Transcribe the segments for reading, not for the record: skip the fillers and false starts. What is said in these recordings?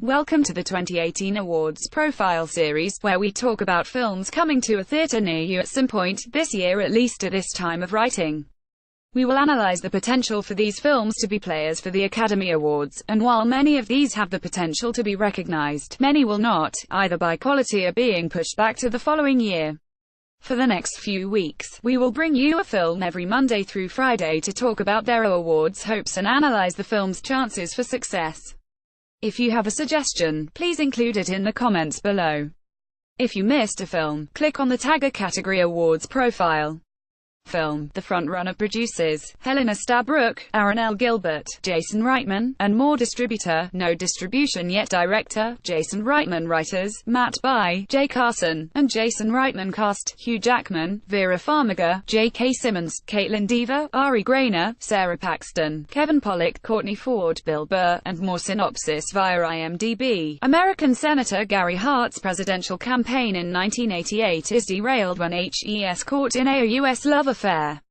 Welcome to the 2018 Awards Profile Series, where we talk about films coming to a theater near you at some point this year, at least at this time of writing. We will analyze the potential for these films to be players for the Academy Awards, and while many of these have the potential to be recognized, many will not, either by quality or being pushed back to the following year. For the next few weeks, we will bring you a film every Monday through Friday to talk about their awards hopes and analyze the film's chances for success. If you have a suggestion, please include it in the comments below. If you missed a film, click on the tag a category awards profile. Film. The frontrunner producers, Helena Stabrook, Aaron L. Gilbert, Jason Reitman, and more. Distributor, no distribution yet. Director, Jason Reitman. Writers, Matt Bai, Jay Carson, and Jason Reitman. Cast, Hugh Jackman, Vera Farmiga, J.K. Simmons, Caitlin Dever, Ari Grainer, Sarah Paxton, Kevin Pollak, Courtney Ford, Bill Burr, and more. Synopsis via IMDb. American Senator Gary Hart's presidential campaign in 1988 is derailed when HES caught in a U.S. love affair.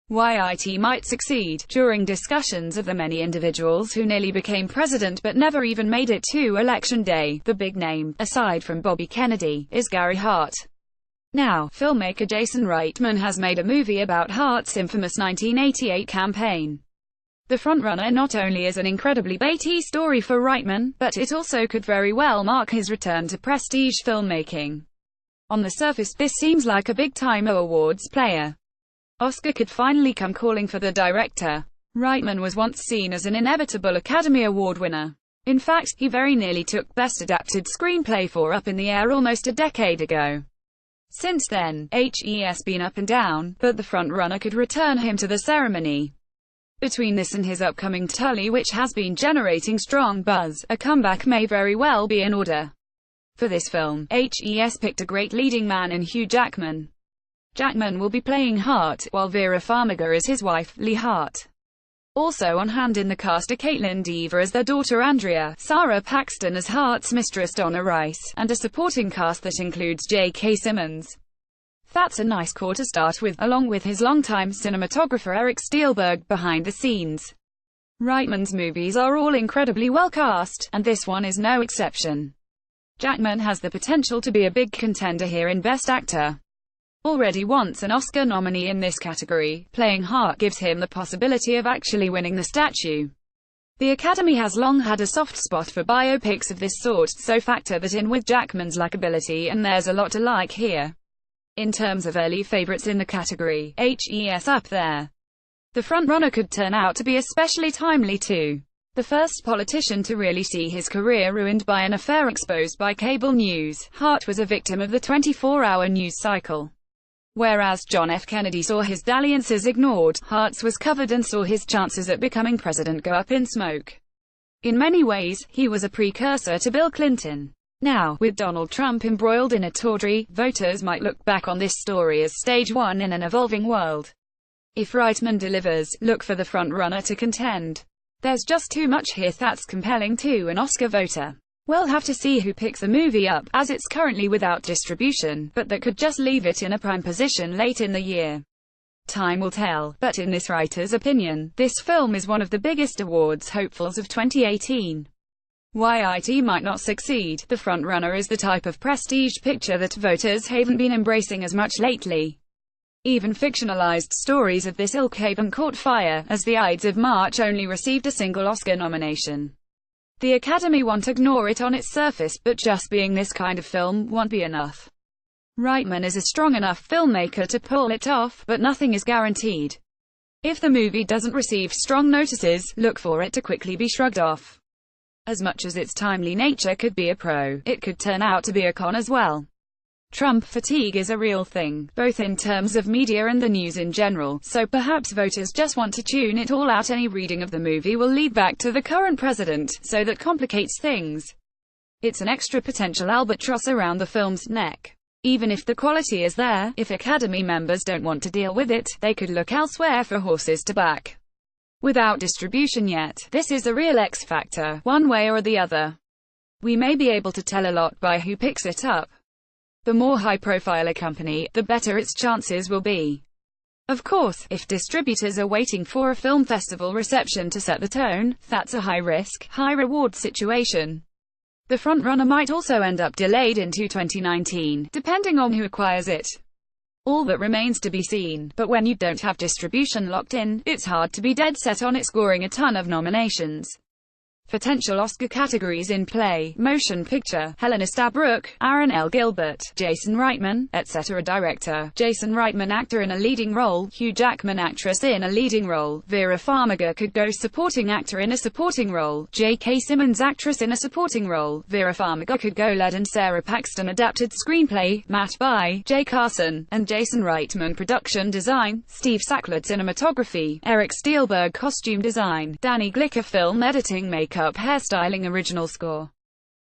Why it might succeed. During discussions of the many individuals who nearly became president but never even made it to election day, the big name, aside from Bobby Kennedy, is Gary Hart. Now, filmmaker Jason Reitman has made a movie about Hart's infamous 1988 campaign. The frontrunner not only is an incredibly baity story for Reitman, but it also could very well mark his return to prestige filmmaking. On the surface, this seems like a big-time awards player. Oscar could finally come calling for the director. Reitman was once seen as an inevitable Academy Award winner. In fact, he very nearly took Best Adapted Screenplay for Up in the Air almost a decade ago. Since then, HES been up and down, but the frontrunner could return him to the ceremony. Between this and his upcoming Tully, which has been generating strong buzz, a comeback may very well be in order. For this film, HES picked a great leading man in Hugh Jackman. Jackman will be playing Hart, while Vera Farmiga is his wife, Lee Hart. Also on hand in the cast are Caitlin Dever as their daughter Andrea, Sarah Paxton as Hart's mistress Donna Rice, and a supporting cast that includes J.K. Simmons. That's a nice core to start with, along with his longtime cinematographer Eric Steelberg behind the scenes. Reitman's movies are all incredibly well cast, and this one is no exception. Jackman has the potential to be a big contender here in Best Actor. Already once an Oscar nominee in this category, playing Hart gives him the possibility of actually winning the statue. The Academy has long had a soft spot for biopics of this sort, so factor that in with Jackman's likability, and there's a lot to like here. In terms of early favorites in the category, HES up there. The frontrunner could turn out to be especially timely too. The first politician to really see his career ruined by an affair exposed by cable news, Hart was a victim of the 24-hour news cycle. Whereas John F. Kennedy saw his dalliances ignored, Hart's was covered and saw his chances at becoming president go up in smoke. In many ways, he was a precursor to Bill Clinton. Now, with Donald Trump embroiled in a tawdry, voters might look back on this story as stage one in an evolving world. If Reitman delivers, look for the frontrunner to contend. There's just too much here that's compelling to an Oscar voter. We'll have to see who picks the movie up, as it's currently without distribution, but that could just leave it in a prime position late in the year. Time will tell, but in this writer's opinion, this film is one of the biggest awards hopefuls of 2018. Why it might not succeed. The frontrunner is the type of prestige picture that voters haven't been embracing as much lately. Even fictionalized stories of this ilk haven't caught fire, as The Ides of March only received a single Oscar nomination. The Academy won't ignore it on its surface, but just being this kind of film won't be enough. Reitman is a strong enough filmmaker to pull it off, but nothing is guaranteed. If the movie doesn't receive strong notices, look for it to quickly be shrugged off. As much as its timely nature could be a pro, it could turn out to be a con as well. Trump fatigue is a real thing, both in terms of media and the news in general, so perhaps voters just want to tune it all out. Any reading of the movie will lead back to the current president, so that complicates things. It's an extra potential albatross around the film's neck. Even if the quality is there, if Academy members don't want to deal with it, they could look elsewhere for horses to back. Without distribution yet, this is a real X factor, one way or the other. We may be able to tell a lot by who picks it up. The more high-profile a company, the better its chances will be. Of course, if distributors are waiting for a film festival reception to set the tone, that's a high-risk, high-reward situation. The frontrunner might also end up delayed into 2019, depending on who acquires it. All that remains to be seen, but when you don't have distribution locked in, it's hard to be dead set on it scoring a ton of nominations. Potential Oscar categories in play: motion picture, Helena Stabrook, Aaron L. Gilbert, Jason Reitman, etc. Director, Jason Reitman actor in a leading role, Hugh Jackman actress in a leading role, Vera Farmiga could go supporting actor in a supporting role, J.K. Simmons actress in a supporting role, Vera Farmiga could go lead, and Sarah Paxton adapted screenplay, Matt by Jay Carson, and Jason Reitman production design, Steve Sackler cinematography, Eric Steelberg costume design, Danny Glicker film editing, makeup, hairstyling, original score.